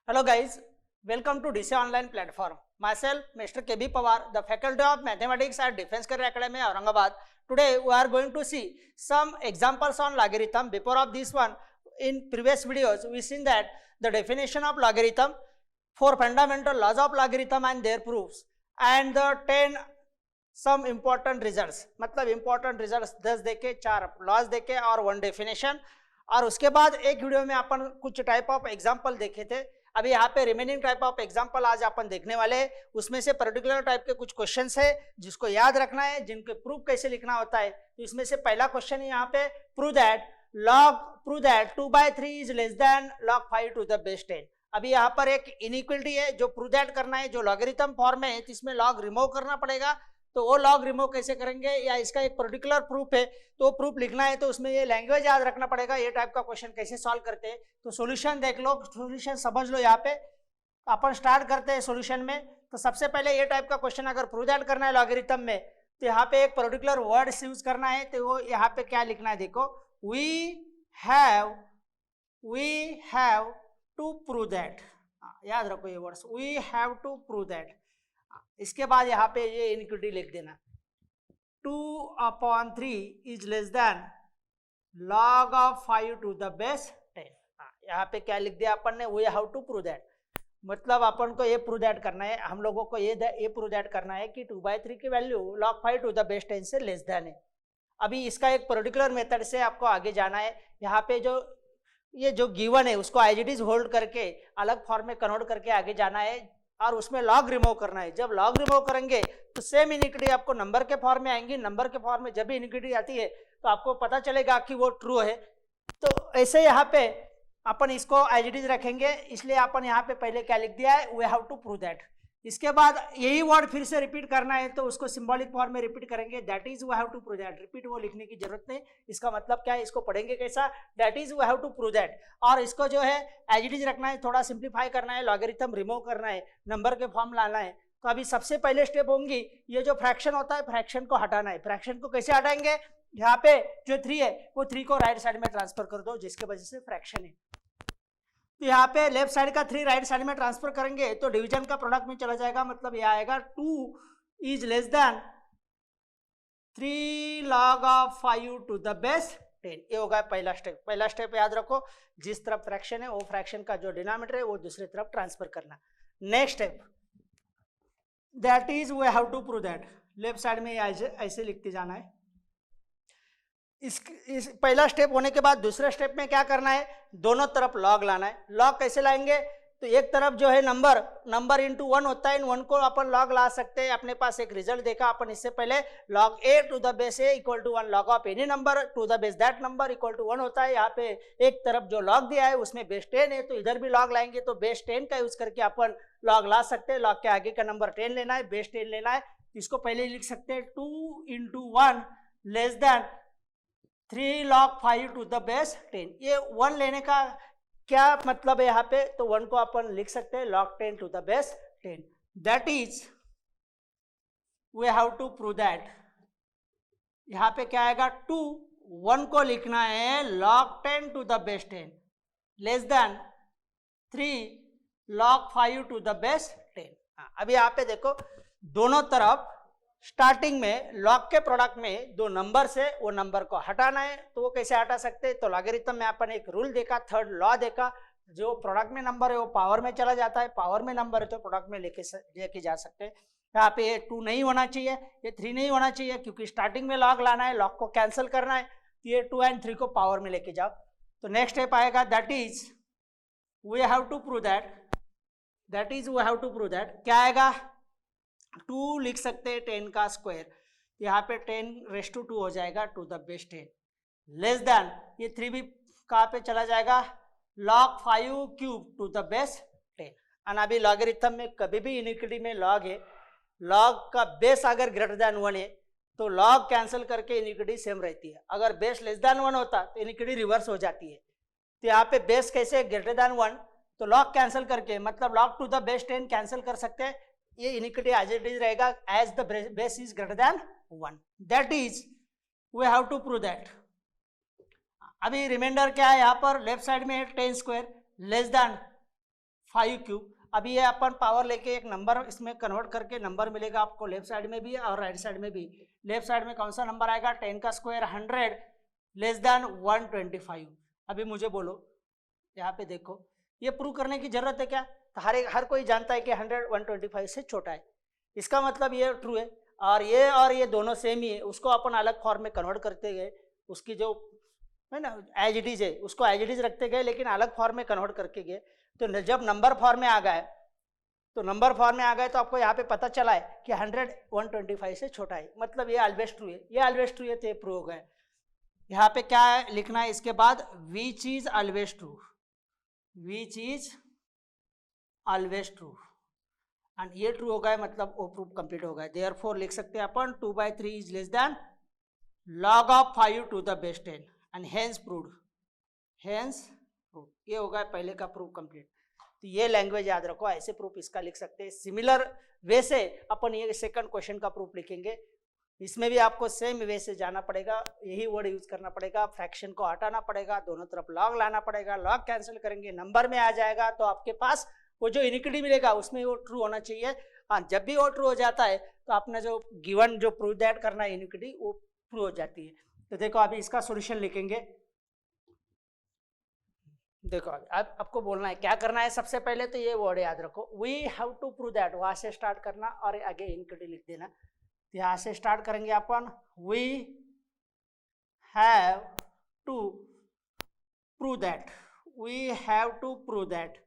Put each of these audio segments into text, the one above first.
Hello guys, welcome to DC Online platform. Myself, Mr. KB Pawar, the Faculty of Mathematics at Defense Career Academy, Aurangabad. Today we are going to see some examples on logarithm. Before of this one, in previous videos, we seen that the definition of logarithm, 4 fundamental laws of logarithm and their proofs, and the 10 some important results. मतलब important results 10 देके 4 laws देके और 1 definition. और उसके बाद एक video में अपन कुछ टाइप ऑफ एग्जाम्पल देखे थे. अभी यहाँ पे रिमेनिंग टाइप ऑफ एग्जाम्पल आज अपन देखने वाले हैं. उसमें से पर्टिकुलर टाइप के कुछ क्वेश्चंस है जिसको याद रखना है, जिनके प्रूफ कैसे लिखना होता है. तो इसमें से पहला क्वेश्चन है यहाँ पे, prove that 2/3 is less than log 5 to the base 10. अभी यहाँ पर एक इनइक्वलिटी है जो प्रूव दैट करना है, जो लॉगरिथम फॉर्म है, तो इसमें लॉग रिमूव करना पड़ेगा. तो वो लॉग रिमूव कैसे करेंगे, या इसका एक पर्टिकुलर प्रूफ है तो प्रूफ लिखना है, तो उसमें ये लैंग्वेज याद रखना पड़ेगा. ये टाइप का क्वेश्चन कैसे सॉल्व करते हैं, तो सॉल्यूशन देख लो, सॉल्यूशन समझ लो. यहाँ पे अपन स्टार्ट करते हैं सॉल्यूशन में. तो सबसे पहले ये टाइप का क्वेश्चन अगर प्रूव दैट करना है लॉगरिथम में, तो यहाँ पे एक पर्टिकुलर वर्ड यूज करना है. तो वो यहाँ पे क्या लिखना है, देखो, we have to prove that. याद रखो ये words, we have to prove that. इसके बाद यहाँ पे ये इनइक्वालिटी लिख देना, 2/3 is less than log of 5 to the base 10. यहाँ पे क्या लिख दिया अपन ने, we have to prove that. मतलब अपन को ये प्रूव दैट करना है, हम लोगों को ये प्रूव दैट करना है कि 2/3 की value log 5 to the base 10 से लेस देन है. अभी इसका एक पर्टिकुलर मेथड से आपको आगे जाना है. यहाँ पे ये जो गिवन है उसको एज इट इज होल्ड करके अलग फॉर्म में कन्वर्ट करके आगे जाना है और उसमें लॉग रिमूव करना है. जब लॉग रिमूव करेंगे तो सेम इनइक्वालिटी आपको नंबर के फॉर्म में आएंगी. नंबर के फॉर्म में जब भी इनइक्वालिटी आती है तो आपको पता चलेगा कि वो ट्रू है. तो ऐसे यहाँ पे अपन इसको एज इट इज रखेंगे, इसलिए अपन यहाँ पे पहले क्या लिख दिया है, we have to prove that. इसके बाद यही वर्ड फिर से रिपीट करना है, तो उसको सिंबॉलिक फॉर्म में रिपीट करेंगे, that is we have to prove that. Repeat वो लिखने की जरूरत नहीं. इसका मतलब क्या है, इसको पढ़ेंगे कैसा, that is we have to prove that. और इसको जो है एज इट इज रखना है, थोड़ा सिंप्लीफाई करना है, लॉगरिथम रिमूव करना है, नंबर के फॉर्म लाना है. तो अभी सबसे पहले स्टेप होंगी, ये जो फ्रैक्शन होता है फ्रैक्शन को हटाना है. फ्रैक्शन को कैसे हटाएंगे, यहाँ पे जो 3 है वो 3 को राइट साइड में ट्रांसफर कर दो, जिसके वजह से फ्रैक्शन है. तो यहाँ पे लेफ्ट साइड का 3 राइट साइड में ट्रांसफर करेंगे तो डिवीजन का प्रोडक्ट में चला जाएगा. मतलब यह आएगा 2 is less than 3 log of 5 to the base 10. ये होगा पहला स्टेप. पहला स्टेप याद रखो, जिस तरफ फ्रैक्शन है वो फ्रैक्शन का जो डिनोमिनेटर है वो दूसरी तरफ ट्रांसफर करना. Next step, that is we have to prove that. Left side में ऐसे लिखते जाना है. इस पहला स्टेप होने के बाद दूसरे स्टेप में क्या करना है, दोनों तरफ लॉग लाना है. लॉग कैसे लाएंगे, तो एक तरफ जो है नंबर इंटू 1 होता है, इन 1 को अपन लॉग ला सकते हैं. अपने पास एक रिजल्ट देखा अपन इससे पहले, log a to the base a equal to 1 log of any number to the base that number equal to 1 होता है. यहाँ पे एक तरफ जो लॉग दिया है उसमें बेस 10 है, तो इधर भी लॉग लाएंगे तो बेस 10 का यूज करके अपन लॉग ला सकते हैं. लॉग के आगे का नंबर 10 लेना है, बेस 10 लेना है. इसको पहले लिख सकते हैं 2 into 1 less than 3 log 5 to the base 10. ये 1 लेने का क्या मतलब है यहाँ पे, तो 1 को अपन लिख सकते हैं log 10 to the base 10. That is we have to prove that. यहाँ पे क्या आएगा, 1 को लिखना है log 10 to the base 10 less than 3 log 5 to the base 10. अभी यहाँ पे देखो, दोनों तरफ स्टार्टिंग में लॉग के प्रोडक्ट में दो नंबर से वो नंबर को हटाना है. तो वो कैसे हटा सकते हैं, तो लॉगरिथम में अपन एक रूल देखा, थर्ड लॉ देखा, जो प्रोडक्ट में नंबर है वो पावर में चला जाता है, पावर में नंबर है तो प्रोडक्ट में लेके जा सकते हैं. यहाँ पे ये 2 नहीं होना चाहिए, ये 3 नहीं होना चाहिए, क्योंकि स्टार्टिंग में लॉग लाना है, लॉग को कैंसिल करना है. तो ये 2 और 3 को पावर में लेके जाओ. तो नेक्स्ट स्टेप आएगा, that is we have to prove that. क्या आएगा, 2 लिख सकते हैं 10 का स्क्वायर, यहाँ पे 10⁻² हो जाएगा to the base 10 less than, ये 3 भी कहाँ पे चला जाएगा, log 5 cube to the base 10. और अभी लॉगरिथम में कभी भी इनइक्वालिटी में लॉग है, लॉग का बेस अगर ग्रेटर देन 1 है तो लॉग कैंसिल करके इनइक्वालिटी सेम रहती है. अगर बेस लेस देन 1 होता तो इनइक्वालिटी रिवर्स हो जाती है. तो यहाँ पे बेस कैसे ग्रेटर देन 1, तो लॉग कैंसिल करके, मतलब log to the base 10 cancel कर सकते हैं. ये इनइक्वालिटी एज इट इज रहेगा, as the base is greater than 1. That is we have to prove that. अभी रिमाइंडर क्या है, यहाँ पर लेफ्ट साइड में 10 स्क्वायर लेस देन 5 क्यूब। अभी ये अपन पावर लेके एक नंबर इसमें कन्वर्ट करके नंबर मिलेगा आपको लेफ्ट साइड में भी और राइट साइड में भी। लेफ्ट साइड में कौन सा नंबर आएगा, 10 का स्क्वायर 100 लेस देन 125। अभी मुझे बोलो, यहाँ पे देखो, ये प्रूव करने की जरूरत है क्या? तो हर कोई जानता है कि 100 125 से छोटा है, इसका मतलब ये ट्रू है। और ये दोनों सेम ही है, उसको अपन अलग फॉर्म में कन्वर्ट करते गए, उसकी जो है ना एज इट इज है उसको एज इट इज रखते गए, लेकिन अलग फॉर्म में कन्वर्ट करके गए। तो जब नंबर फॉर्म में आ गए तो आपको यहाँ पे पता चला है कि 100 125 से छोटा है, मतलब ये ऑलवेज ट्रू है, तो ये प्रूव हो गया। यहाँ पे क्या लिखना है इसके बाद, विच is always true, which is always true, and ये ट्रू हो गया, मतलब वो प्रूफ कंप्लीट हो गया। देयरफॉर लिख सकते हैं अपन 2/3 is less than log of 5 to the base 10 and hence proved, ये हो गया पहले का प्रूफ कंप्लीट। तो ये लैंग्वेज याद रखो, ऐसे प्रूफ इसका लिख सकते हैं। सिमिलर वे से अपन ये सेकंड क्वेश्चन का प्रूफ लिखेंगे, इसमें भी आपको सेम वे से जाना पड़ेगा, यही वर्ड यूज करना पड़ेगा, फ्रैक्शन को हटाना पड़ेगा, दोनों तरफ लॉग लाना पड़ेगा, लॉग कैंसिल करेंगे नंबर में आ जाएगा, तो आपके पास वो जो इनिक्विटी मिलेगा उसमें वो ट्रू होना चाहिए। हाँ, जब भी वो ट्रू हो जाता है तो आपने जो गिवन जो प्रूव दैट करना है इनिक्विटी वो प्रूव हो जाती है। तो देखो अभी इसका सॉल्यूशन लिखेंगे। देखो अब आपको बोलना है क्या करना है, सबसे पहले तो ये वर्ड याद रखो, we have to prove that, वहां से स्टार्ट करना और आगे इनिक्विटी लिख देना। यहाँ से स्टार्ट करेंगे अपन, we have to prove that, we have to prove that,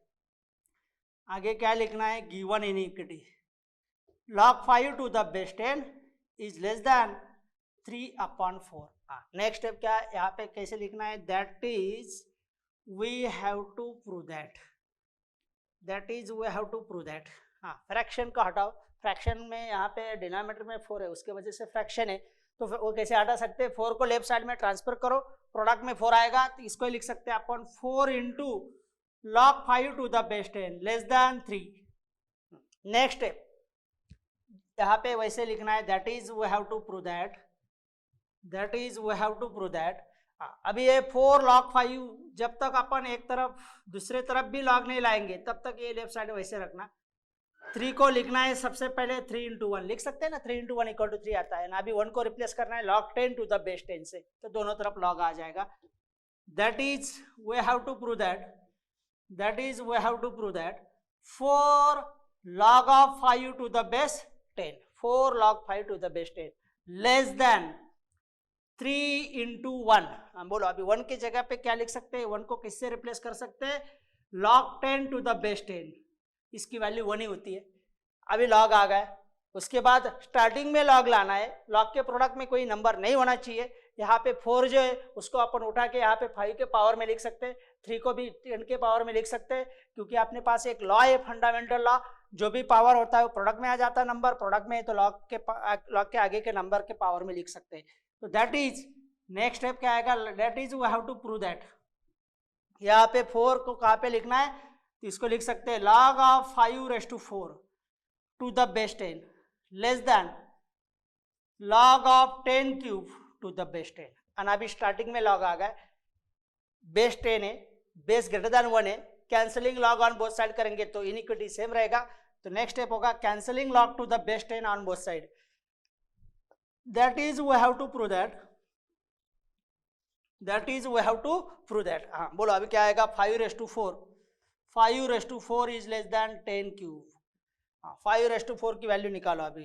आगे क्या लिखना है, given inequality log 5 to the base 10 is less than 3/4। Next step क्या है, यहाँ पे कैसे लिखना है, that is we have to prove that, हाँ फ्रैक्शन को हटाओ, फ्रैक्शन में यहाँ पे डिनोमिनेटर में 4 है, उसके वजह से फ्रैक्शन है, तो वो कैसे हटा सकते हैं, 4 को लेफ्ट साइड में ट्रांसफर करो, प्रोडक्ट में 4 आएगा, तो इसको लिख सकते हैं अपन 4 into log 5 to the base 10 less than 3। Next step यहाँ पे वैसे लिखना है, that is we have to prove that, अभी ये 4 log 5, जब तक अपन एक तरफ दूसरे तरफ भी log नहीं लाएंगे तब तक ये लेफ्ट साइड वैसे रखना। 3 को लिखना है सबसे पहले 3 into 1 लिख सकते हैं ना, 3 into 1 इक्वल टू 3 आता है ना। अभी 1 को रिप्लेस करना है log 10 to the base 10 से, तो दोनों तरफ log आ जाएगा। That is we have to prove that 4 log of 5 to the base 10, 4 log 5 to the base 10 less than 3 into 1। बोलो अभी 1 की जगह पे क्या लिख सकते हैं, 1 को किससे रिप्लेस कर सकते हैं, log 10 to the base 10, इसकी वैल्यू 1 ही होती है। अभी log आ गया, उसके बाद स्टार्टिंग में log लाना है, log के प्रोडक्ट में कोई नंबर नहीं होना चाहिए। यहाँ पे 4 जो है उसको अपन उठा के यहाँ पे 5 के पावर में लिख सकते हैं, 3 को भी 10 के पावर में लिख सकते हैं, क्योंकि अपने पास एक लॉ है, फंडामेंटल लॉ, जो भी पावर होता है वो प्रोडक्ट में आ जाता है, नंबर प्रोडक्ट में है तो लॉग के आगे के नंबर के पावर में लिख सकते हैं। तो दैट इज नेक्स्ट स्टेप क्या आएगा, that is we have to prove that, यहाँ पे 4 को कहाँ पे लिखना है, तो इसको लिख सकते हैं log of 5⁴ to the base 10 less than log of 10³ to the base 10। और अभी स्टार्टिंग में log आ गया, बेस 10 है, बेस ग्रेटर देन 1 है, cancelling log on both side करेंगे तो इनिक्विटी सेम रहेगा। तो नेक्स्ट स्टेप होगा cancelling log to the base 10 on both side, that is we have to prove that, हाँ बोलो अभी क्या आएगा, 5⁴ इज लेस देन 10³, 5⁴ की वैल्यू निकालो अभी,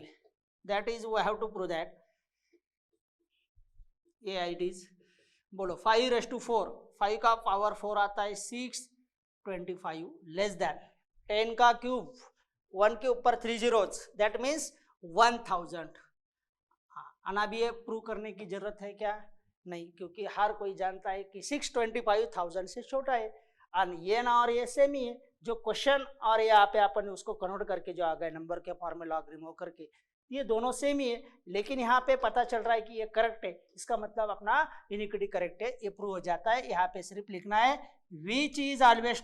that is we have to prove that, ये इट इज, बोलो 5⁴, 5 का पावर 4 आता है 625 लेस देन 10 का क्यूब, 1 के ऊपर 3 zeros, दैट मीन्स 1000। हाँ, अभी ये प्रूव करने की जरूरत है क्या, नहीं, क्योंकि हर कोई जानता है कि 625,000 से छोटा है, और ये ना और ये सेम ही है, जो क्वेश्चन और यहाँ पे अपन उसको कन्वर्ट करके जो आ गए नंबर के फॉर्म में लॉग रिमूव करके, ये दोनों सेम ही है, लेकिन यहाँ पे पता चल रहा है कि ये करेक्ट है, इसका मतलब अपना इनिक्विटी करेक्ट है, ये प्रूव हो जाता है। यहाँ पे सिर्फ लिखना है विच is always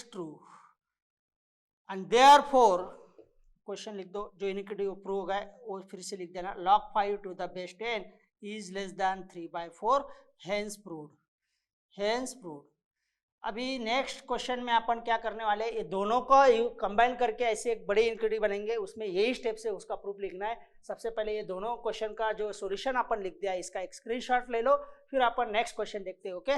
true, and therefore question लिख दो, जो इनिक्विटी प्रूव होगा वो फिर से लिख देना, log 5 to the base 10 is less than 3/4, hence proved। अभी नेक्स्ट क्वेश्चन में अपन क्या करने वाले, ये दोनों को कंबाइन करके ऐसे एक बड़ी इनक्विटी बनेंगे, उसमें यही स्टेप से उसका प्रूफ लिखना है। सबसे पहले ये दोनों क्वेश्चन का जो सॉल्यूशन अपन लिख दिया, इसका एक स्क्रीनशॉट ले लो, फिर अपन नेक्स्ट क्वेश्चन देखते हैं। ओके,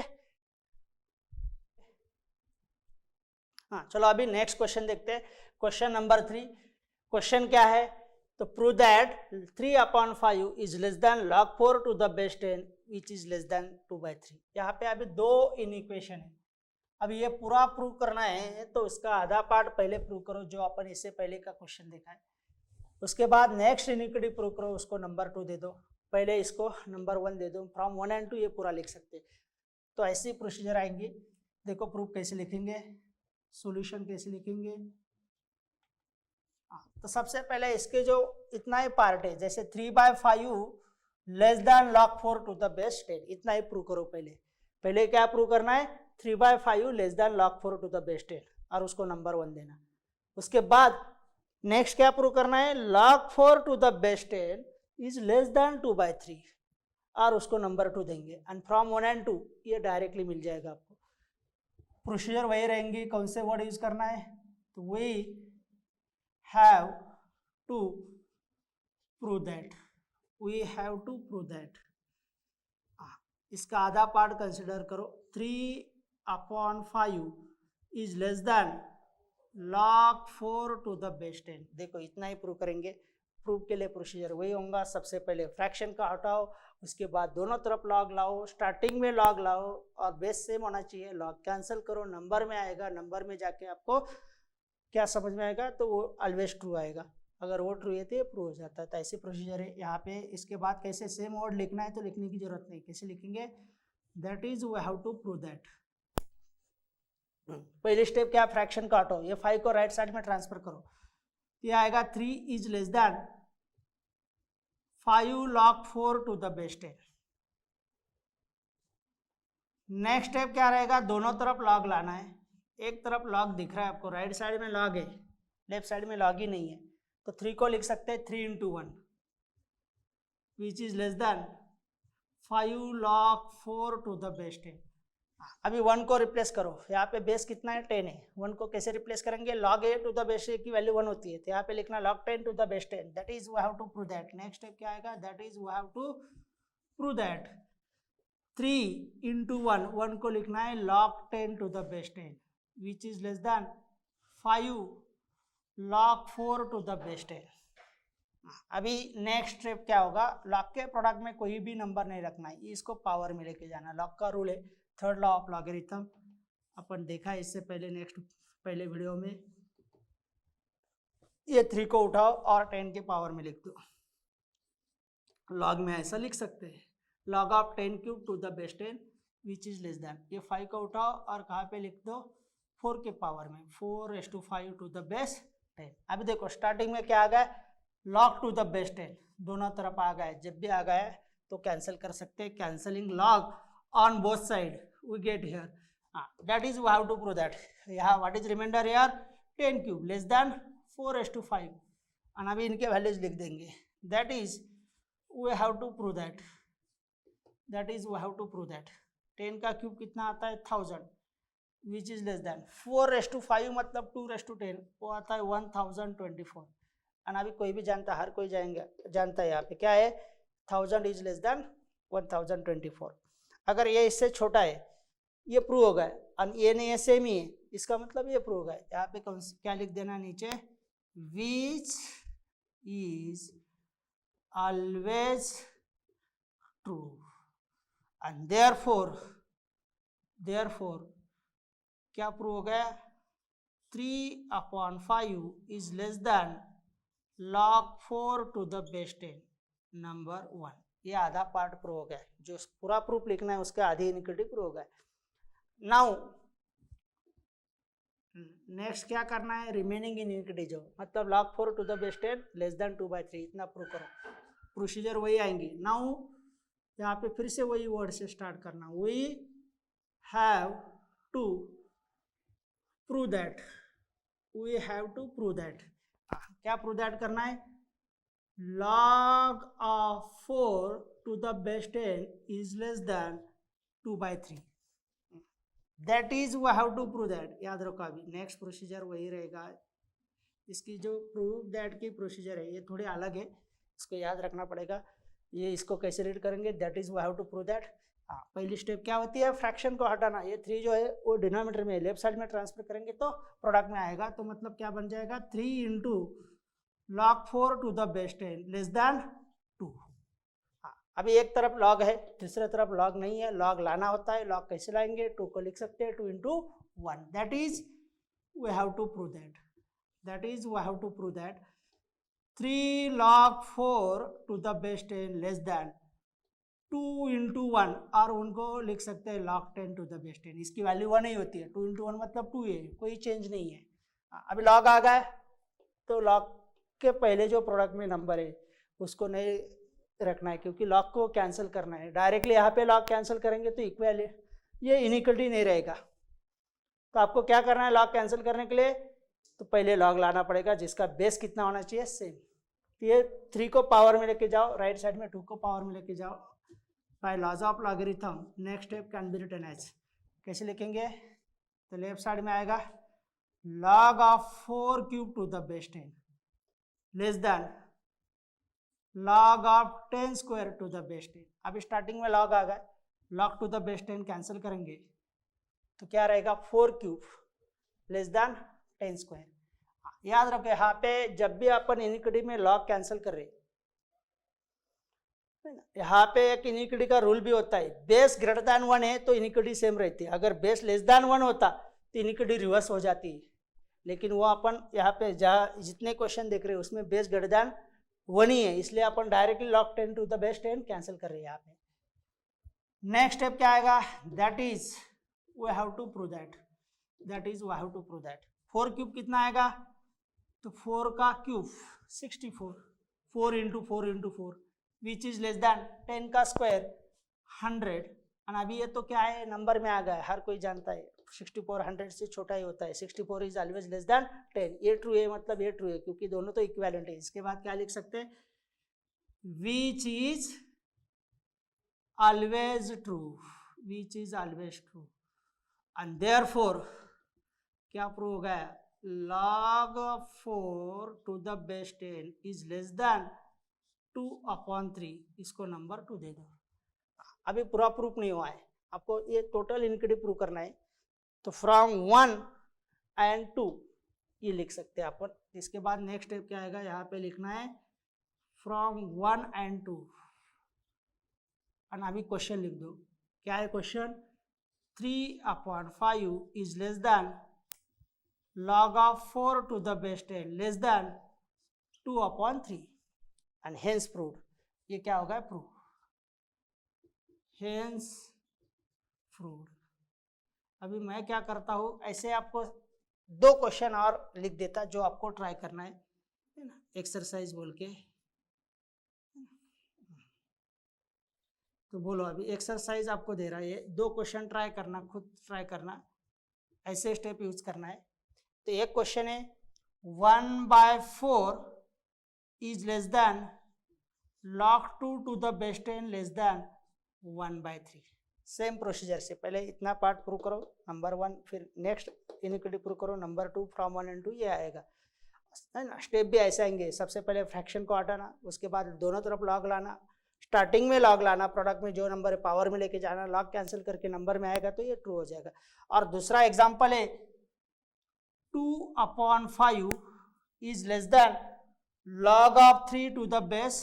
हाँ चलो अभी नेक्स्ट क्वेश्चन देखते हैं। क्वेश्चन नंबर 3, क्वेश्चन क्या है, तो prove that 3/5 is less than log 4 to the base 10 which is less than 2/3। यहाँ पे अभी दो इनइक्वेशन है, अभी ये पूरा प्रूव करना है, तो इसका आधा पार्ट पहले प्रूव करो जो अपन इससे पहले का क्वेश्चन देखा है। उसके बाद नेक्स्ट इनइक्विटी प्रूव करो, उसको नंबर 2 दे दो, पहले इसको नंबर 1 दे दो, फ्रॉम 1 and 2 ये पूरा लिख सकते। तो ऐसी प्रोसीजर आएंगी। देखो प्रूफ कैसे लिखेंगे, सॉल्यूशन कैसे लिखेंगे। तो सबसे पहले इसके जो इतना ही पार्ट है, जैसे 3/5 less than log 4 to the base 10, इतना ही प्रूव करो। पहले क्या प्रूव करना है, 3/5 less than log 4 to the base 10 और उसको नंबर 1 देना। उसके बाद नेक्स्ट क्या प्रूव करना है, log 4 to the base 10 is less than 2/3 और उसको नंबर 2 देंगे। एंड फ्रॉम 1 and 2 ये डायरेक्टली मिल जाएगा आपको। प्रोसीजर वही रहेंगी, कौन से वर्ड यूज करना है, तो we have to prove that, we have to prove that. इसका आधा पार्ट कंसिडर करो, 3/5 is less than log 4 to the base 10। देखो इतना ही प्रूव करेंगे। प्रूव के लिए प्रोसीजर वही होगा, सबसे पहले फ्रैक्शन का हटाओ, उसके बाद दोनों तरफ लॉग लाओ, स्टार्टिंग में लॉग लाओ और बेस सेम होना चाहिए, लॉग कैंसिल करो, नंबर में आएगा, नंबर में जाके आपको क्या समझ में आएगा, तो वो ऑलवेज ट्रू आएगा। अगर वो ट्रू है तो ये प्रूव हो जाता है। तो ऐसी प्रोसीजर है यहाँ पे। इसके बाद कैसे सेम वर्ड लिखना है तो लिखने की जरूरत नहीं, कैसे लिखेंगे, that is we have to prove that. पहली स्टेप क्या, फ्रैक्शन का हटाओ, ये 5 को राइट साइड में ट्रांसफर करो, ये आएगा 3 is less than 5 log 4 to the base 10। Next step क्या रहेगा, दोनों तरफ लॉग लाना है। एक तरफ लॉग दिख रहा है आपको, राइट साइड में लॉग है, लेफ्ट साइड में लॉग ही नहीं है, तो 3 को लिख सकते हैं 3 into 1 which is less than 5 log 4 to the base 10। अभी 1 को रिप्लेस करो, यहाँ पे बेस कितना है, 10 है, 1 को कैसे रिप्लेस करेंगे, log a to the base a की वैल्यू 1 होती है, तो यहाँ पे लिखना log 10 to the base 10, that is we have to prove that. Next step क्या आएगा, that is we have to prove that 3 into 1, 1 को लिखना है log 10 to the base 10 which is less than 5 log 4 to the base 10। अभी next step क्या होगा, log के product में कोई भी नंबर नहीं रखना है, इसको पावर में लेके जाना, लॉग का रूल है, थर्ड लॉ ऑफ लॉगरिथम, अपन देखा है इससे पहले नेक्स्ट पहले वीडियो में। ये 3 को उठाओ और 10 के पावर में लिख दो, लॉग में ऐसा लिख सकते हैं, log of 10 cube to the base 10 which is less than, ये 5 को उठाओ और कहाँ पे लिख दो, 4 के पावर में, 4/5 टू द बेस 10। अभी देखो स्टार्टिंग में क्या आ गया, log टू द बेस 10, दोनों तरफ आ गए, जब भी आ गए तो कैंसिल कर सकते हैं, cancelling log on both side we get here, that is we have to prove that। यहाँ what is remainder here, 10 cube less than 4/5, और अभी इनके वैल्यूज लिख देंगे, that is we have to prove that, that is we have to prove that 10 का cube कितना आता है 1000 विच इज लेस देन 4/5 मतलब 2/10, वो आता है 1024। और अभी कोई भी जानता है, हर कोई जानता है यहाँ पे क्या है, 1000 इज लेस देन 1024। अगर ये इससे छोटा है ये प्रूव होगा, और ये नहीं है सेम ही है, इसका मतलब ये प्रूव होगा। यहाँ पे क्या लिख देना नीचे, which is always true, and therefore क्या प्रूव हो गया, 3/5 is less than log 4 to the base 10 number 1। ये आधा पार्ट प्रूव हो गया, जो पूरा प्रूफ लिखना है उसके आधी इनइक्वालिटी प्रूव हो गया। नाउ नेक्स्ट क्या करना है, रिमेनिंग इनइक्वालिटी जो मतलब log 4 to the base 10 less than 2/3, इतना प्रूव करो, प्रोसीजर वही आएंगी। नाउ यहाँ पे फिर से वही वर्ड से स्टार्ट करना, we have to prove that, we have to prove that. क्या प्रूव दैट करना है, log of 4 to the base 10 is less than 2/3। That is we have to prove that, याद रखो अभी नेक्स्ट प्रोसीजर वही रहेगा। इसकी जो प्रूव दैट की प्रोसीजर है ये थोड़ी अलग है, इसको याद रखना पड़ेगा। ये इसको कैसे रीड करेंगे, that is we have to prove that. हाँ, पहली स्टेप क्या होती है, फ्रैक्शन को हटाना। ये 3 जो है वो डिनोमिनेटर में लेफ्ट साइड में ट्रांसफर करेंगे तो प्रोडक्ट में आएगा, तो मतलब क्या बन जाएगा 3 into log 4 to the base 10 less than 2। अभी एक तरफ लॉग है, दूसरे तरफ लॉग नहीं है, लॉग लाना होता है। लॉग कैसे लाएंगे, 2 को लिख सकते हैं 2 into 1, that is we have to prove that, that is we have to prove that 3 log 4 to the base 10 less than 2 into 1, और उनको लिख सकते हैं log 10 टू द बेस 10। इसकी वैल्यू 1 ही होती है, 2 इंटू 1 मतलब 2 है, कोई चेंज नहीं है। अभी लॉग आ गया तो लॉग के पहले जो प्रोडक्ट में नंबर है उसको नहीं रखना है, क्योंकि लॉग को कैंसिल करना है। डायरेक्टली यहाँ पे लॉग कैंसिल करेंगे तो इक्वल ये इनइक्वलिटी नहीं रहेगा। तो आपको क्या करना है, लॉग कैंसिल करने के लिए तो पहले लॉग लाना पड़ेगा जिसका बेस कितना होना चाहिए, सेम। तो ये 3 को पावर में लेके जाओ, राइट साइड में 2 को पावर में लेके जाओ by laws of logarithm. Next step can be written as, कैसे लिखेंगे, तो लेफ्ट साइड में आएगा log of 4 cube to the base 10 less than log of 10 square to the base 10। अभी स्टार्टिंग में log आ गया, log to the base 10 cancel करेंगे तो क्या रहेगा 4 क्यूब लेस देन 10 स्क्वायर। याद रखो यहाँ पे जब भी अपन इनिक्विटी में log कैंसिल कर रहे, यहाँ पे एक इनिक्विटी का रूल भी होता है, बेस ग्रेटर देन 1 है तो इनिक्विटी सेम रहती है, अगर बेस लेस देन 1 होता तो इनिक्विटी रिवर्स हो जाती है। लेकिन वो अपन यहाँ पे जहाँ जितने क्वेश्चन देख रहे हैं उसमें बेस ग्रेटर देन 1 ही है, इसलिए अपन directly log 10 to the base 10 cancel कर रहे हैं यहाँ पे। नेक्स्ट स्टेप क्या आएगा, that is we have to prove that, that is we have to prove that 4 cube कितना आएगा, तो 4 का cube 64, 4 into 4 into 4 which is less than 10 का स्क्वायर 100। और अभी ये तो क्या है, नंबर में आ गया है, हर कोई जानता है 64 100 से छोटा ही होता है, 64 इज ऑलवेज लेस देन 10। ये ट्रू है मतलब ये ट्रू है क्योंकि दोनों तो इक्विवेलेंट है। इसके बाद क्या लिख सकते हैं, which is always true, which is always true, and therefore क्या प्रूव हो गया, log 4 to the base 10 is less than 2/3। इसको नंबर 2 दे दो। अभी पूरा प्रूफ नहीं हुआ है, आपको ये टोटल इनक्विटी प्रूव करना है, तो फ्रॉम 1 एंड 2 ये लिख सकते हैं अपन। इसके बाद नेक्स्ट स्टेप क्या आएगा, यहाँ पे लिखना है फ्रॉम 1 एंड 2। और अभी क्वेश्चन लिख दो, क्या है question, 3/5 is less than log of 4 to the base 10 less than 2/3 and hence proved। ये क्या होगा, प्रूव, hence proved। अभी मैं क्या करता हूँ, ऐसे आपको 2 क्वेश्चन और लिख देता जो आपको ट्राई करना है ना, एक्सरसाइज बोल के। तो बोलो, अभी एक्सरसाइज आपको दे रहा है, ये 2 क्वेश्चन ट्राई करना, खुद ट्राई करना, ऐसे स्टेप यूज करना है। तो एक क्वेश्चन है 1/4 is less than log 2 to the base 10 less than 1/3। Same procedure से पहले इतना पार्ट प्रूव करो नंबर 1, फिर नेक्स्ट इनइक्विटी प्रूव करो नंबर 2, फ्रॉम 1 एंड 2 ये आएगा, है ना। स्टेप भी ऐसे आएंगे, सबसे पहले फ्रैक्शन को हटाना, उसके बाद दोनों तरफ लॉग लाना, स्टार्टिंग में लॉग लाना, प्रोडक्ट में जो नंबर है पावर में लेके जाना, लॉग कैंसिल करके नंबर में आएगा तो ये ट्रू हो जाएगा। और दूसरा एग्जाम्पल है 2/5 is less than log of 3 to the base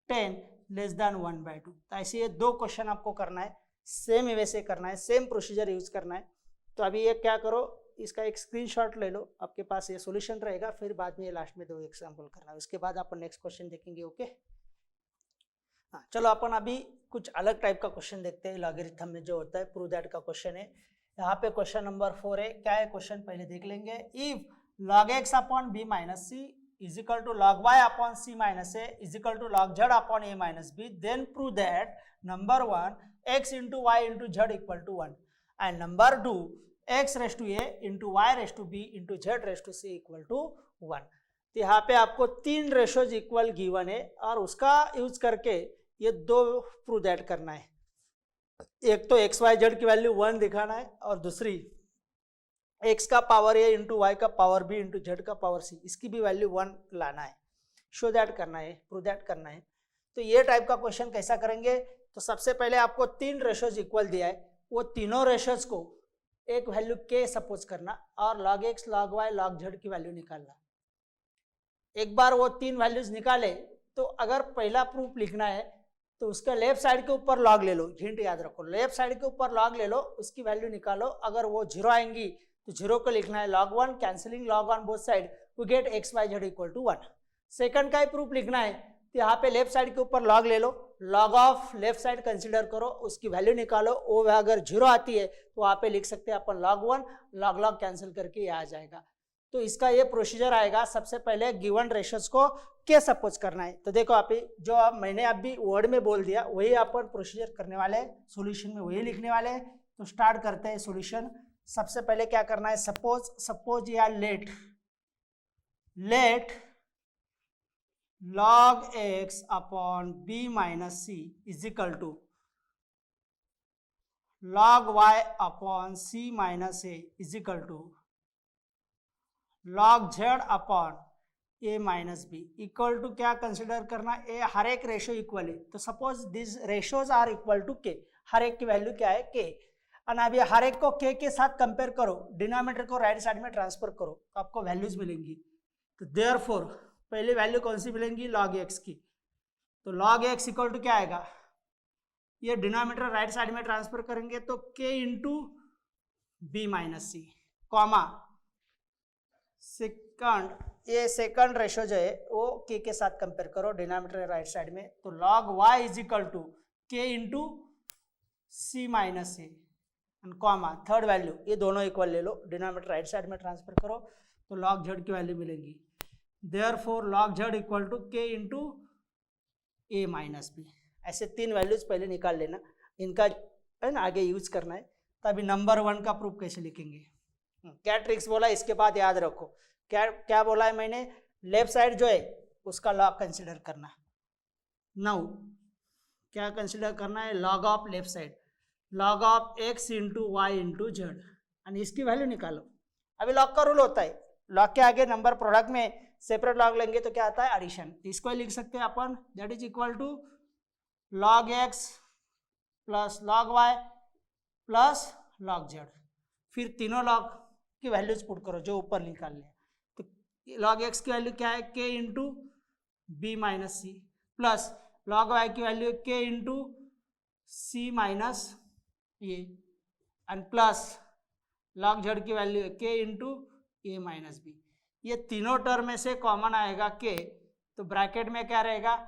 10 less than 1/2। तो ऐसे ये 2 क्वेश्चन आपको करना है, सेम वैसे करना है, सेम प्रोसीजर यूज करना है। तो अभी ये क्या करो, इसका एक स्क्रीनशॉट ले लो, आपके पास ये सॉल्यूशन रहेगा, फिर बाद में लास्ट में 2 एग्जाम्पल करना है, उसके बाद अपन नेक्स्ट क्वेश्चन देखेंगे। ओके, हाँ चलो अपन अभी कुछ अलग टाइप का क्वेश्चन देखते हैं, लॉगरिथम में जो होता है प्रूव दैट का क्वेश्चन है। यहाँ पे क्वेश्चन नंबर 4 है, क्या है क्वेश्चन पहले देख लेंगे। If log x upon b minus c is equal to log y upon c minus a is equal to log z upon a minus b, then prove that number 1 x into y into z equal to 1 and number 2 x raise to a into y raise to b into z raise to c equal to 1। तो यहाँ पे आपको 3 ratios equal given है और उसका use करके ये 2 prove that करना है। एक तो एक्स वाई जेड की वैल्यू 1 दिखाना है और दूसरी एक्स का पावर ए इंटू वाई का पावर बी इंटू जेड का पावर सी, इसकी भी वैल्यू 1 लाना है, शो दैट करना है, प्रूव दैट करना है। तो ये टाइप का क्वेश्चन कैसा करेंगे, तो सबसे पहले आपको 3 रेशोज इक्वल दिया है, वो तीनों रेशोज को एक वैल्यू के सपोज करना और log x log y log z की वैल्यू निकालना। एक बार वो 3 वैल्यूज निकाले तो अगर पहला प्रूफ लिखना है तो उसका लेफ्ट साइड के ऊपर लॉग ले लो, हिंट याद रखो, लेफ्ट साइड के ऊपर लॉग ले लो, उसकी वैल्यू निकालो, अगर वो 0 आएंगी तो 0 को लिखना है log 1, cancelling log on both side, we get x Y Z equal to 1। Second का ही प्रूफ लिखना है तो यहाँ पे लेफ्ट साइड के ऊपर लॉग ले लो, log of left side consider करो, उसकी वैल्यू निकालो, वो अगर 0 आती है तो वहाँ पे लिख सकते हैं अपन log 1, log log कैंसिल करके ये आ जाएगा। तो इसका ये प्रोसीजर आएगा, सबसे पहले गिवन रेशोज को क्या सपोज करना है। तो देखो आप जो आप मैंने अभी वर्ड में बोल दिया वही अपन प्रोसीजर करने वाले हैं, सॉल्यूशन में वही लिखने वाले हैं। तो स्टार्ट करते हैं सॉल्यूशन। सबसे पहले क्या करना है, सपोज या let log x upon b minus c is equal to log y upon c minus a is equal to log z upon a minus b equal to क्या कंसिडर करना, ए हर एक रेशो इक्वल है। तो suppose this ratios are equal to k, हर एक की वैल्यू क्या है के, और अभी हर एक को के साथ कंपेयर करो, डिनोमिनेटर को राइट साइड में ट्रांसफर करो तो आपको वैल्यूज मिलेंगी। तो देयरफॉर पहली वैल्यू कौन सी मिलेंगी, log x की। तो log x इक्वल टू क्या आएगा, ये डिनोमिनेटर राइट साइड में ट्रांसफर करेंगे तो k इंटू बी माइनस सी, कॉमा सेकंड, ये सेकंड रेशो जो है वो k के साथ कंपेयर करो, डिनोमिनेटर राइट साइड में, तो log y is equal to k into C minus a and comma third value, ये दोनों इक्वल ले लो, डिनोमिनेटर राइट साइड में ट्रांसफर करो तो log z की वैल्यू मिलेगी। Therefore log z equal to k into A minus b. ऐसे 3 वैल्यूज पहले निकाल लेना, इनका है ना आगे यूज करना है। तभी नंबर 1 का प्रूफ कैसे लिखेंगे, क्या ट्रिक्स बोला इसके बाद याद रखो, क्या बोला है मैंने, लेफ्ट साइड जो है उसका लॉग कंसिडर करना। नाउ क्या कंसिडर करना है, log of left side, log of x into Y into z, और इसकी वैल्यू निकालो। अभी लॉग का रूल होता है, लॉग के आगे नंबर प्रोडक्ट में सेपरेट लॉग लेंगे तो क्या आता है, एडिशन। इसको लिख सकते हैं अपन, that is equal to log x plus log y plus log z, फिर तीनों लॉग की वैल्यूज पुट करो जो ऊपर निकाल लिया। तो log x की वैल्यू क्या है, k इंटू बी माइनस सी, प्लस log y की value k into C minus a, and plus log z की वैल्यू k इंटू ए माइनस बी। ये तीनों टर्म में से कॉमन आएगा k, तो ब्रैकेट में क्या रहेगा,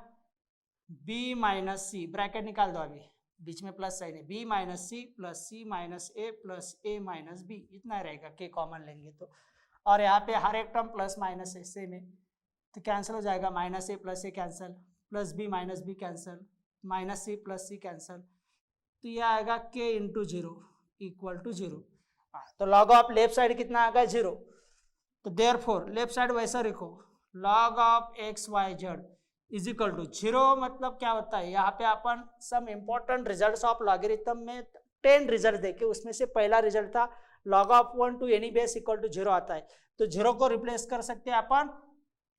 b माइनस सी, ब्रैकेट निकाल दो, अभी बीच में प्लस साइन है, b minus C plus C minus A plus A minus B, इतना रहेगा, k कॉमन लेंगे तो। और यहाँ पे हर एक टर्म प्लस माइनस है सेम है, तो कैंसिल हो जाएगा, minus A plus A cancel, plus B minus B cancel, minus C plus C cancel, तो ये आएगा k इंटू 0 इक्वल टू 0। तो लॉग ऑफ लेफ्ट साइड कितना आएगा, 0। तो देयरफॉर लेफ्ट साइड वैसा लिखो, log of X Y Z is equal to 0, मतलब क्या होता है, यहाँ पे अपन some important results of logarithm में 10 रिजल्ट देखे, उसमें से पहला रिजल्ट था log of 1 to any base equal to 0 आता है, तो 0 को रिप्लेस कर सकते हैं अपन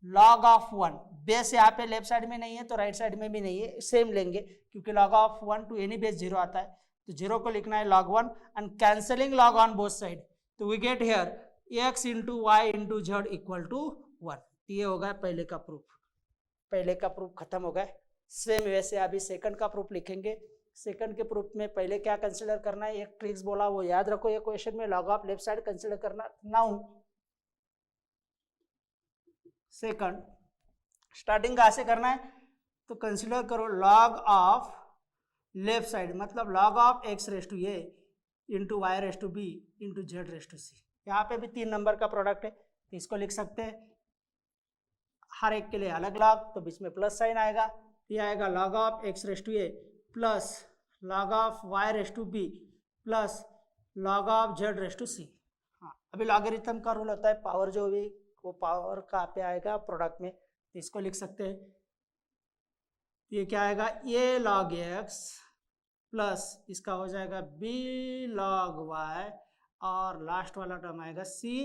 log ऑफ 1, बेस यहाँ पे लेफ्ट साइड में नहीं है तो राइट साइड में भी नहीं है, सेम लेंगे क्योंकि log of 1 to any base 0 आता है, तो 0 को लिखना है log 1 and cancelling log on both side, तो we get here x into Y into Z equal to 1। ये हो गया पहले का प्रूफ, पहले का प्रूफ खत्म हो गया। सेम वैसे अभी सेकंड का प्रूफ लिखेंगे। सेकंड के प्रूफ में पहले क्या कंसिडर करना है, एक ट्रिक्स बोला वो याद रखो, ये क्वेश्चन में log of left side consider करना। नाउ सेकंड स्टार्टिंग कहाँ से करना है, तो कंसिडर करो log ऑफ लेफ्ट साइड, मतलब log of x raise to A into Y raise to B into Z raise to C. यहाँ पे भी 3 नंबर का प्रोडक्ट है, तो इसको लिख सकते हैं हर एक के लिए अलग लॉग, तो बीच में प्लस साइन आएगा, ये आएगा log of x raise to A plus log of y raise to B plus log of z raise to C. हाँ, अभी लॉगरिथम का रूल होता है, पावर जो भी वो पावर का पे आएगा प्रोडक्ट में, तो इसको लिख सकते हैं, ये क्या आएगा, a log x प्लस इसका हो जाएगा बी लॉग वाई और लास्ट वाला टर्म आएगा सी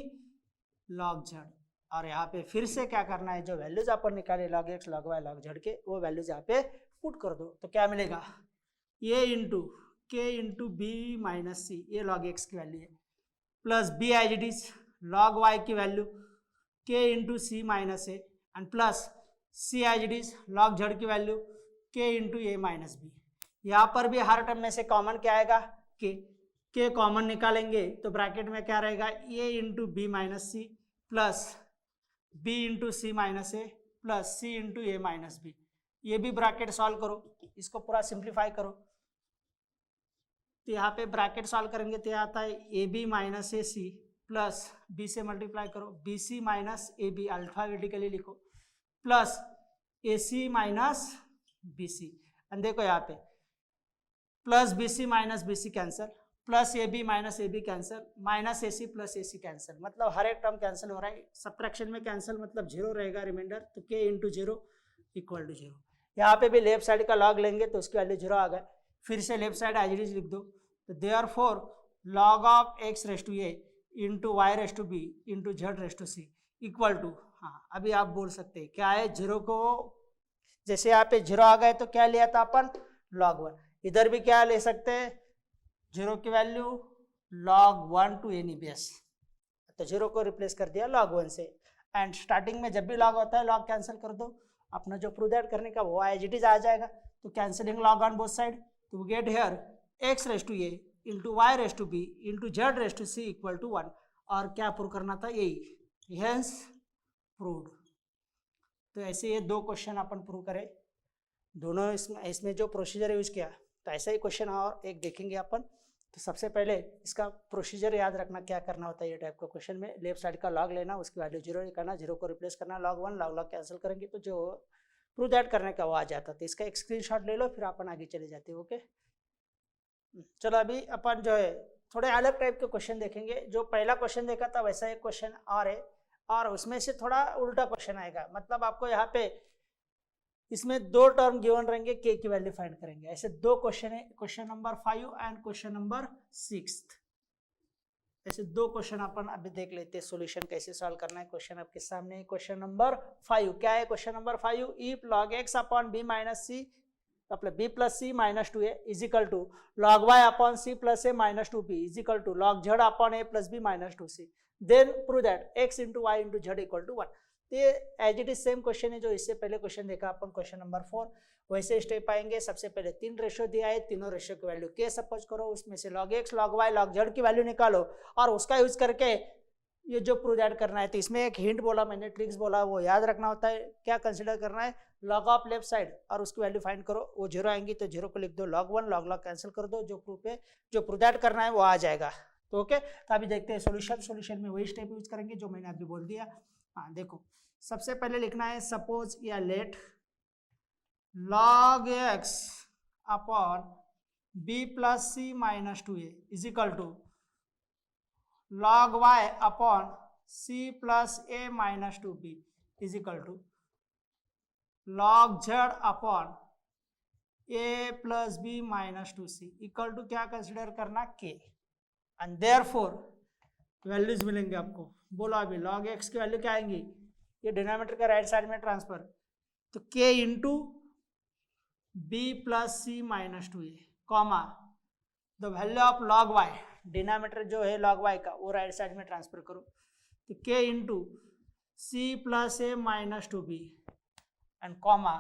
लॉग जेड। और यहाँ पे फिर से क्या करना है, जो वैल्यूज अपन निकाले log x log y log z के, वो वैल्यूज यहाँ पे पुट कर दो। तो क्या मिलेगा, a into k into B minus c, ये लॉग एक्स की वैल्यू है, plus b as it is log y की value k into C minus a, and plus c as it is log z की value k into ए minus b. यहाँ पर भी हर term में से कॉमन क्या आएगा, के कॉमन निकालेंगे तो ब्रैकेट में क्या रहेगा, A into B minus C plus B into C minus A plus C into A minus B. ये भी ब्रैकेट सॉल्व करो, इसको पूरा सिंप्लीफाई करो। तो यहाँ पे ब्रैकेट सॉल्व करेंगे तो आता है A B minus A C plus B से मल्टीप्लाई करो B C minus A B, alphabetically लिखो, plus A C minus B C. And देखो यहाँ पे plus B C minus B C cancel, plus A B minus A B cancel, minus A C plus A C cancel, मतलब हर एक term cancel हो रहा है। सब्ट्रैक्शन में कैंसिल मतलब जीरो रहेगा रिमाइंडर, तो k into zero equal to zero. यहाँ पे भी लेफ्ट साइड का लॉग लेंगे तो उसकी वैल्यू जीरो आ गए, फिर से left side as it is लिख दो। तो therefore log of x raise to A into Y raise to B into Z raise to C equal to, हाँ अभी आप बोल सकते हैं क्या है, जीरो को जैसे यहाँ पे जीरो आ गए तो क्या लिया था अपन, लॉग वन। इधर भी क्या ले सकते हैं, जीरो की value log one two any base, तो जीरो को रिप्लेस कर दिया लॉग वन से। एंड स्टार्टिंग में जब भी लॉग होता है लॉग कैंसिल कर दो, अपना जो प्रूव दैट करने का वो एज इट इज आ जाएगा। तो cancelling log on both side, तो get here X raise to A into Y raise to B into Z raise to C equal to one. और क्या प्रूव करना था, यही, हेंस प्रूव्ड। तो ऐसे ये दो क्वेश्चन अपन प्रूव करें, दोनों इसमें जो प्रोसीजर यूज किया, तो ऐसा ही क्वेश्चन और एक देखेंगे अपन। तो सबसे पहले इसका प्रोसीजर याद रखना, क्या करना होता है ये टाइप का क्वेश्चन में, लेफ्ट साइड का लॉग लेना, उसकी वैल्यू जीरो निकालना, जीरो को रिप्लेस करना log one, log log cancel करेंगे तो जो प्रूव दैट करने का वो आ जाता। तो इसका एक स्क्रीनशॉट ले लो, फिर अपन आगे चले जाते हैं। ओके, चलो अभी अपन जो है थोड़े अलग टाइप के क्वेश्चन देखेंगे। जो पहला क्वेश्चन देखा था वैसा एक क्वेश्चन और है, और उसमें से थोड़ा उल्टा क्वेश्चन आएगा, मतलब आपको यहाँ पे इसमें दो टर्म गिवन रहेंगे, के की वैल्यू फाइंड करेंगे। ऐसे दो क्वेश्चन है, question number 5 and question number 6। ऐसे दो क्वेश्चन अपन अभी देख लेते हैं, सॉल्यूशन कैसे सॉल्व करना है। क्वेश्चन आपके सामने है, क्वेश्चन नंबर 5 क्या है, question number 5, if log x upon b minus C मतलब b plus C minus 2a is equal to log y upon c plus a minus 2b is equal to log z upon a plus b minus 2c, then prove that x into Y into Z equal to 1। ये as it is same question है जो इससे पहले question देखा अपन, question number 4। वैसे step आएंगे, सबसे पहले 3 रेशियो दिया है, तीनों रेशियो की वैल्यू के सपोज करो, उसमें से log x log y log z की वैल्यू निकालो और उसका यूज करके ये जो प्रूव दैट करना है। तो इसमें एक हिंट बोला मैंने, ट्रिक्स बोला, वो याद रखना होता है। क्या कंसिडर करना है, लॉग ऑफ लेफ्ट साइड और उसकी वैल्यू फाइंड करो, वो जीरो आएंगी तो जीरो को लिख दो, log 1 log log कैंसिल कर दो, जो प्रूव दैट करना है वो आ जाएगा। तो ओके, तो अभी देखते हैं सॉल्यूशन में वही स्टेप यूज करेंगे जो मैंने अभी बोल दिया। हाँ देखो, सबसे पहले लिखना है सपोज या let log x upon b plus C minus 2a is equal to log y upon c plus a minus 2b is equal to log z upon a plus b minus 2c equal to क्या consider करना, k। And therefore values मिलेंगे आपको, बोलो अभी log x की value क्या आएंगी, ये डिनोमिनेटर का राइट साइड में ट्रांसफर, तो k into B plus C minus 2a comma the value of log y, denominator जो है log y का वो राइट साइड में ट्रांसफर करो, तो k into C plus A minus 2b and comma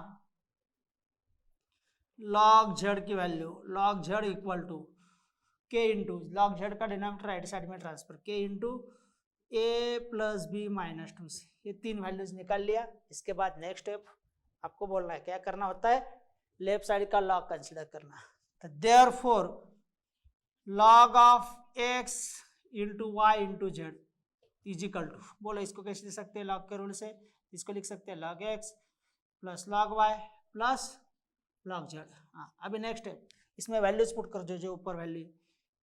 log z की value log z equal to k इंटू log z का डिनोमिनेटर राइट साइड में transfer, k into a plus B minus 2c। ये तीन values निकाल लिया। इसके बाद नेक्स्ट स्टेप आपको बोलना है, क्या करना होता है, लेफ्ट साइड का लॉग कंसिडर करना। तो therefore log of x into Y into Z is equal to, बोलो इसको कैसे दे सकते हैं, लॉग के रूल से इसको लिख सकते हैं log x plus log y plus log z। हाँ अभी नेक्स्ट है, इसमें वैल्यूज पुट कर दो जो ऊपर value,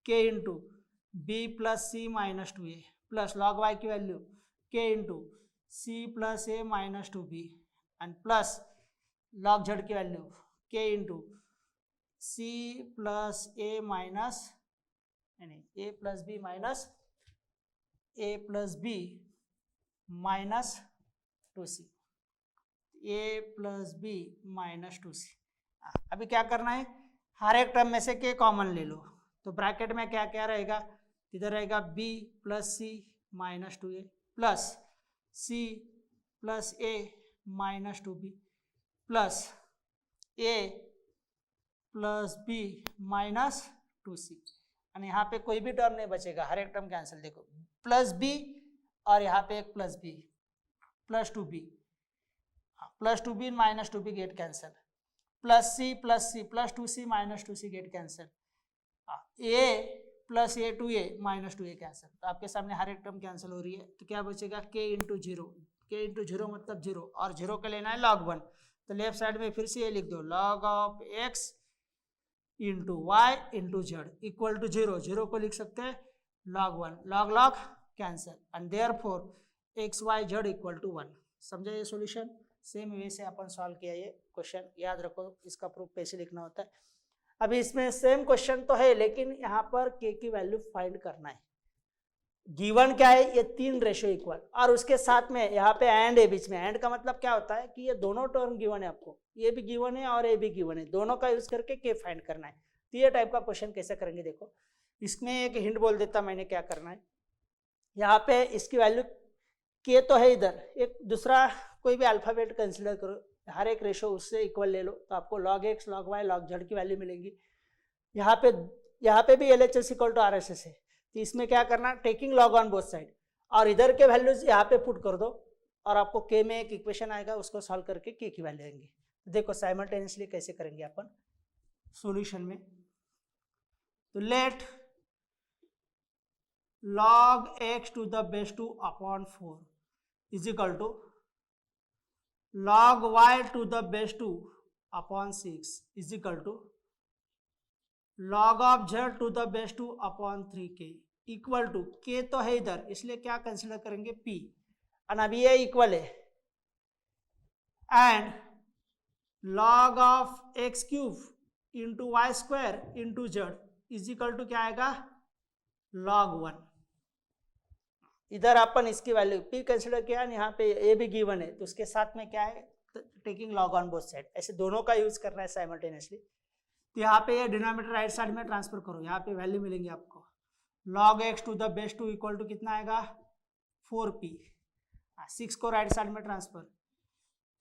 k into B plus सी minus 2a plus log y की value k into C plus A minus 2b and plus log z की value k into C plus A minus नहीं A plus B minus A plus B minus 2c, A plus B minus 2c। अभी क्या करना है, हर एक term में से के कॉमन ले लो, तो ब्रैकेट में क्या क्या रहेगा, इधर रहेगा b plus C minus 2a plus C plus A minus 2b plus A plus B minus 2c। और यहाँ पे कोई भी टर्म नहीं बचेगा, हर एक टर्म कैंसिल। देखो प्लस बी और यहाँ पे एक plus B plus 2b plus 2b minus 2b get cancel, plus C plus 2c minus 2c get cancel, A plus A 2a minus 2a cancel. तो आपके सामने हर एक टर्म कैंसिल हो रही है, तो क्या बचेगा k इंटू जीरो, के इंटू जीरो मतलब जीरो, और जीरो का लेना है log 1, तो लेफ्ट साइड में फिर से ये लिख दो log of x into Y into Z equal to zero, zero को लिख सकते हैं log 1, log log cancel, and therefore X Y Z equal to 1। समझा ये सॉल्यूशन? सेम वे से अपन सॉल्व किया ये क्वेश्चन, याद रखो इसका प्रूफ कैसे लिखना होता है। अभी इसमें सेम क्वेश्चन तो है, लेकिन यहाँ पर k की वैल्यू फाइंड करना है। गिवन क्या है, ये 3 रेशियो इक्वल, और उसके साथ में यहाँ पे एंड है बीच में। एंड का मतलब क्या होता है कि ये दोनों टर्म गिवन है आपको, ये भी गिवन है और ये भी गिवन है, दोनों का यूज करके k फाइंड करना है। तो ये टाइप का क्वेश्चन कैसे करेंगे, देखो इसमें एक हिंट बोल देता मैंने क्या करना है। यहाँ पे इसकी वैल्यू k तो है, इधर एक दूसरा कोई भी अल्फाबेट कंसिडर करो, हर एक रेशो उससे इक्वल ले लो, तो आपको log x log y log z की वैल्यू मिलेंगी। यहाँ पे भी LHS इक्वल टू RHS है, तो इसमें क्या करना, taking log on both side, और इधर के वैल्यूज यहाँ पे पुट कर दो, और आपको k में एक इक्वेशन आएगा, उसको सॉल्व करके k की वैल्यू आएंगी। देखो साइमल्टेनियसली कैसे करेंगे अपन सॉल्यूशन में। तो let log x to the base 2 upon 4 is equal to log y to the base 2 upon 6 is equal to log of z to the base 2 upon 3k equal to, k तो है इधर इसलिए क्या consider करेंगे p, और अभी ये equal है, and log of x cube into Y square into Z is equal to क्या आएगा log 1। इधर अपन इसकी वैल्यू p कंसिडर किया, यहाँ पे a भी गिवन है, तो उसके साथ में क्या है, taking log on both side, ऐसे दोनों का यूज करना है साइमल्टेनियसली। तो यहाँ पे ये डिनोमिनेटर राइट साइड में ट्रांसफर करो, यहाँ पे वैल्यू मिलेंगी आपको log x to the base 2 equal to कितना आएगा 4p, 6 को राइट साइड में ट्रांसफर,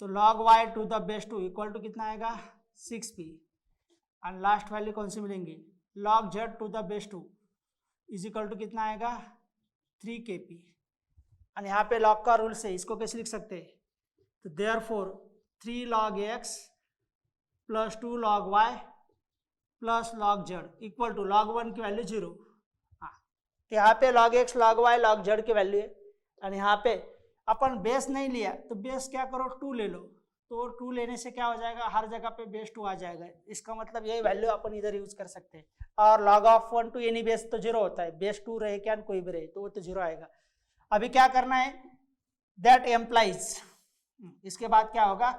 तो log y to the base 2 equal to कितना आएगा 6p, एंड लास्ट वैल्यू कौन सी मिलेंगी log z to the base 2 is equal to कितना आएगा 3kp, और यहाँ पे log का रूल से इसको कैसे लिख सकते हैं, तो therefore 3 log x plus 2 log y plus log z equal to log 1 की वैल्यू 0। तो यहाँ पे log x log y log z की वैल्यू है, और यहाँ पे अपन बेस नहीं लिया, तो बेस क्या करो 2 ले लो, तो 2 लेने से क्या हो जाएगा, हर जगह पे बेस 2 आ जाएगा, इसका मतलब यही वैल्यू अपन इधर यूज कर सकते हैं। और log of 1 to any base तो 0 होता है, बेस 2 रहे क्या कोई भी रहे, तो वो तो 0 आएगा। अभी क्या करना है, दैट एम्प्लाइज, इसके बाद क्या होगा,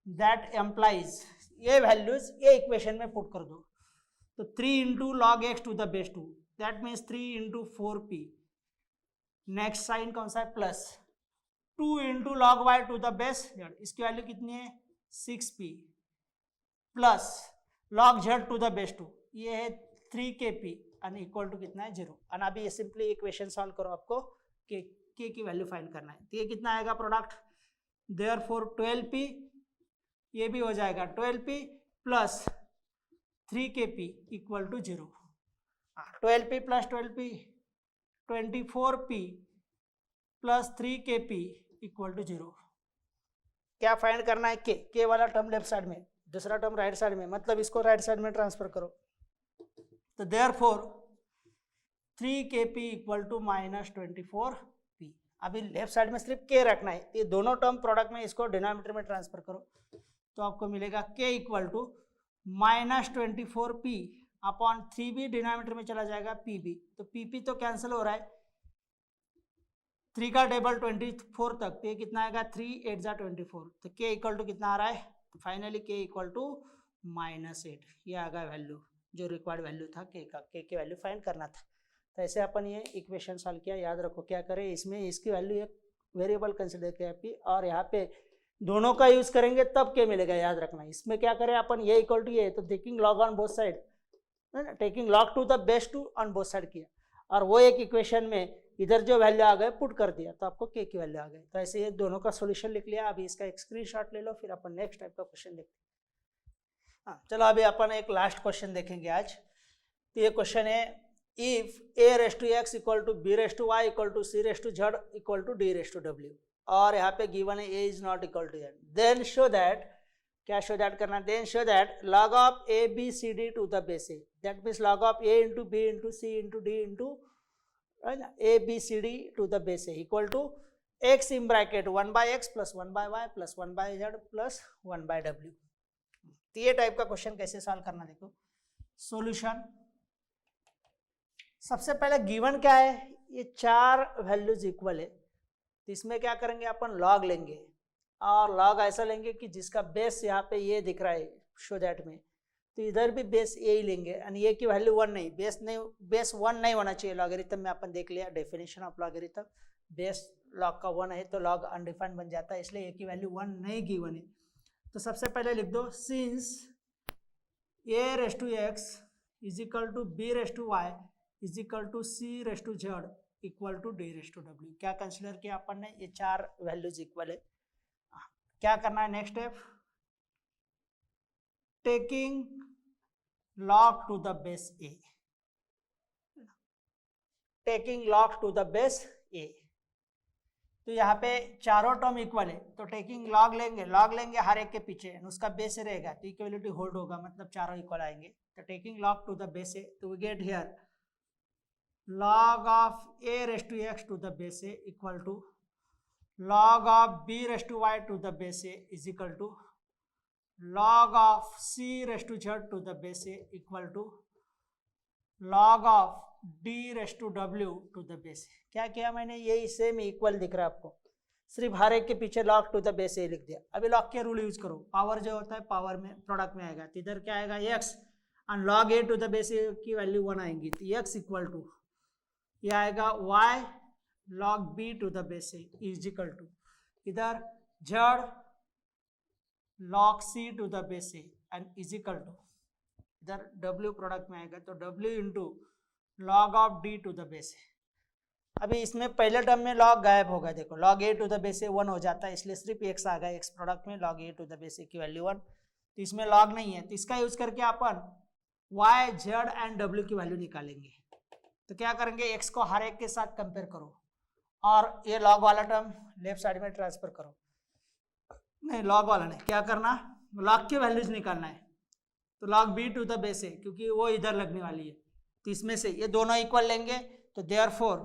दैट एम्प्लाइज ये वैल्यूज ये इक्वेशन में पुट कर दो, तो 3 into log X to the base 2 that means 3 into 4p, next sign कौन सा है plus, 2 into log Y to the base Z, इसकी वैल्यू कितनी है 6p, plus log Z to the base 2 ये है 3kp, and इक्वल टू कितना है 0। और अभी ये सिंपली इक्वेशन सॉल्व करो, आपको k की वैल्यू फाइंड करना है, तो ये कितना आएगा प्रोडक्ट, देयरफॉर 12p, ये भी हो जाएगा 12p plus 3kp equal to 0। 12p plus 12p 24p plus 3kp equal to 0। क्या फाइंड करना है, k वाला टर्म लेफ्ट साइड में, दूसरा टर्म राइट साइड में, मतलब इसको राइट साइड में ट्रांसफर करो, तो therefore 3kp equal to minus 24p। अभी लेफ्ट साइड में सिर्फ k रखना है, ये दोनों टर्म प्रोडक्ट में इसको डिनोमिनेटर में ट्रांसफर करो, तो आपको मिलेगा k equal to minus 24p upon 3b, denominator में चला जाएगा pb, तो pp तो कैंसिल हो रहा है, 3 का टेबल 24 तक, तो ये कितना आएगा 3 8 जा 24, तो k इक्वल टू कितना आ रहा है, फाइनली k इक्वल टू -8, ये आ गया वैल्यू जो रिक्वायर्ड वैल्यू था के का, के की वैल्यू फाइंड करना था। तो ऐसे अपन ये इक्वेशन सॉल्व किया। याद रखो क्या करें, इसमें इसकी वैल्यू एक वेरिएबल कंसिडर किया पी, और यहाँ पे दोनों का यूज करेंगे तब के मिलेगा, याद रखना। इसमें क्या करें अपन, ये इक्वल टू ये, तो taking log on both side, taking log to the base two on both side किया, और वो एक इक्वेशन में इधर जो वैल्यू आ गए पुट कर दिया, तो आपको के की वैल्यू आ गई। तो ऐसे ये दोनों का सॉल्यूशन लिख लिया। अभी इसका एक स्क्रीनशॉट ले लो, फिर अपन नेक्स्ट टाइप का क्वेश्चन देखते हैं। हाँ चलो, अभी अपन एक लास्ट क्वेश्चन देखेंगे आज। तो ये क्वेश्चन है, if a raise to X equal to B raise to Y equal to C raise to Z equal to D raise to W, और यहाँ पे गिवन है a is not equal to Z, then show that, क्या show that करना, then show that log of a b c d to the base a, that means log of a into b into c into d into a b c d to the base a equal to x in bracket 1 by X plus 1 by Y plus 1 by Z plus 1 by W. तो ये type का question कैसे solve करना, देखो solution. सबसे पहले given क्या है, ये 4 वैल्यूज इक्वल है, तो इसमें क्या करेंगे अपन, लॉग लेंगे, और लॉग ऐसा लेंगे कि जिसका बेस यहाँ पे ये दिख रहा है शो दैट में, तो इधर भी बेस ए ही लेंगे, एंड ये की वैल्यू 1 नहीं, बेस 1 नहीं होना चाहिए। लॉगरिथम में अपन देख लिया definition of logarithm, base log का 1 है तो लॉग अनडिफाइंड बन जाता है, इसलिए ए की वैल्यू 1 नहीं गिवन है। तो सबसे पहले लिख दो, since a raise to X is equal to b raise to Y is equal to c raise to Z equal to d raise to w। क्या कंसिडर किया अपन ने, ये 4 वैल्यूज इक्वल है। क्या करना है next step, taking log to the base a, taking log to the base a, तो यहाँ पे चारों टर्म इक्वल है, तो टेकिंग लॉग लेंगे हर एक के पीछे, उसका बेस रहेगा तो इक्वलिटी होल्ड होगा, मतलब चारों इक्वल आएंगे। तो taking log to the base A, तो we get here log of a raise to X to the base A equal to log of b raise to Y to the base A is equal to log of c raise to Z to the base A equal to log of d raise to w to the base. क्या किया मैंने, यही same equal दिख रहा है आपको, सिर्फ हर एक के पीछे log टू द बेस ए लिख दिया। अभी log के रूल यूज करो, पावर जो होता है पावर में प्रोडक्ट में आएगा, तो इधर क्या आएगा x, और log a to the base A की वैल्यू 1 आएंगी, तो x इक्वल टू ये आएगा y log b to the base A is equal to इधर z log c to the base A and is equal to इधर w product में आएगा, तो w into log of d to the base A. अभी इसमें पहले term में log गायब होगा, देखो log a to the base A 1 हो जाता है, इसलिए सिर्फ x आ गया, x प्रोडक्ट में log a to the base A की वैल्यू 1, तो इसमें log नहीं है, तो इसका यूज करके अपन y z एंड w की वैल्यू निकालेंगे। तो क्या करेंगे, x को हर एक के साथ कंपेयर करो, और ये log वाला टर्म लेफ्ट साइड में ट्रांसफर करो, नहीं log वाला नहीं, क्या करना, log की वैल्यूज निकालना है, तो log b to the base A, क्योंकि वो इधर लगने वाली है, तो इसमें से ये दोनों इक्वल लेंगे, तो therefore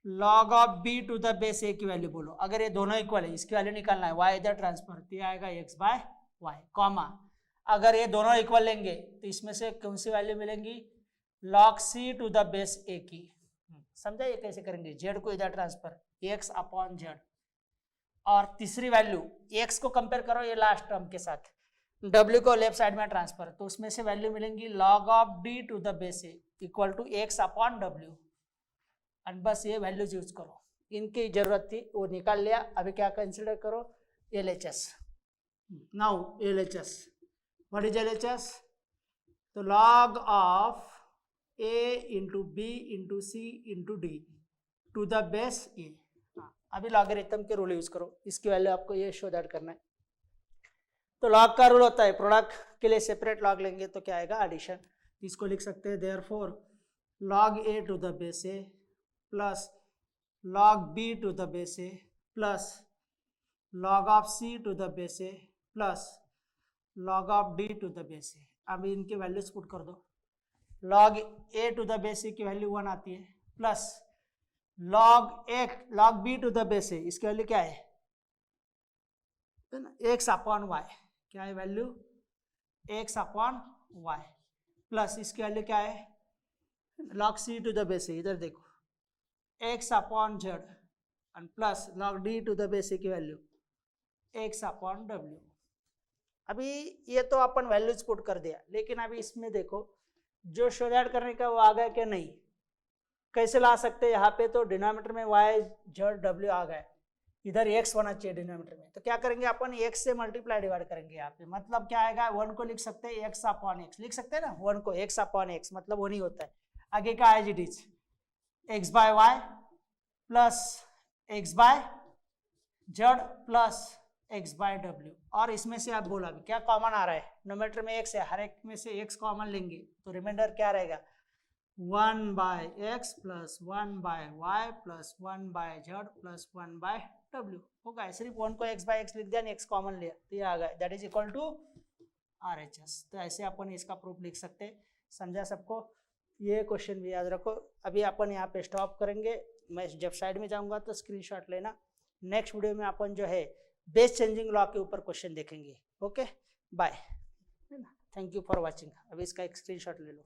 log of b to the base A की वैल्यू बोलो, अगर ये दोनों इक्वल है इसकी वैल्यू निकालना है, y इधर ट्रांसफर, तो ये आएगा x बाय वाई, कॉमा अगर ये दोनों इक्वल लेंगे तो इसमें से कौन सी वैल्यू मिलेंगी, log c to the base A की। समझा ये कैसे करेंगे, z को इधर ट्रांसफर x अपॉन z, और तीसरी वैल्यू x को कंपेयर करो ये लास्ट टर्म के साथ, w को लेफ्ट साइड में ट्रांसफर, तो उसमें से वैल्यू मिलेंगी log of d to the base A equal to x upon w, and बस ये वैल्यूज यूज करो, इनकी जरूरत थी वो निकाल लिया। अभी क्या कंसिडर करो, LHS। Now LHS, what is LHS, तो log of a into b into c into d to the base A. अभी लॉगरिथम के रूल यूज करो, इसकी वैल्यू आपको ये शो दैट करना है। तो लॉग का रूल होता है, प्रोडक्ट के लिए सेपरेट लॉग लेंगे तो क्या आएगा, एडिशन, इसको लिख सकते हैं therefore log a to the base A plus log b to the base A plus log of c to the base A plus log of d to the base A. अब इनकी values put कर दो, log a to the base A की value 1 आती है, plus log b to the base A, इसकी value क्या है, x अपॉन वाई, क्या है value, x upon Y, plus इसकी वैल्यू क्या है, log c to the base A, इधर देखो x upon z, and plus log d to the base A की वैल्यू x अपॉन w। अभी ये तो अपन वैल्यूज पुट कर दिया, लेकिन अभी इसमें देखो जो शो दैट करने का वो आ गया कि नहीं, कैसे ला सकते हैं? यहाँ पे तो डिनोमिनेटर में y z w आ गए, इधर x होना चाहिए डिनोमिनेटर में, तो क्या करेंगे अपन x से मल्टीप्लाई डिवाइड करेंगे यहाँ पे, मतलब क्या आएगा 1 को लिख सकते हैं x अपॉन x, लिख सकते हैं ना 1 को x अपॉन x, मतलब वो नहीं होता है। आगे का as it is x by Y plus x by z plus x by w, और इसमें से आप बोला अभी क्या कॉमन आ रहा है, नोमीटर में x है, हर एक में से x कॉमन लेंगे तो रिमाइंडर क्या रहेगा 1 by x plus 1 by y plus 1 by z plus 1 by w होगा। सिर्फ 1 को x बाय x लिख दिया, x कॉमन लिया तो ये आ गया, that is equal to RHS। तो ऐसे अपन इसका प्रूफ लिख सकते हैं। समझा सबको? ये क्वेश्चन भी याद रखो। अभी अपन यहाँ पे स्टॉप करेंगे, मैं जब साइड में जाऊँगा तो स्क्रीनशॉट लेना। नेक्स्ट वीडियो में अपन जो है बेस चेंजिंग लॉ के ऊपर क्वेश्चन देखेंगे। Okay bye, thank you for watching. अभी इसका एक स्क्रीनशॉट ले लो।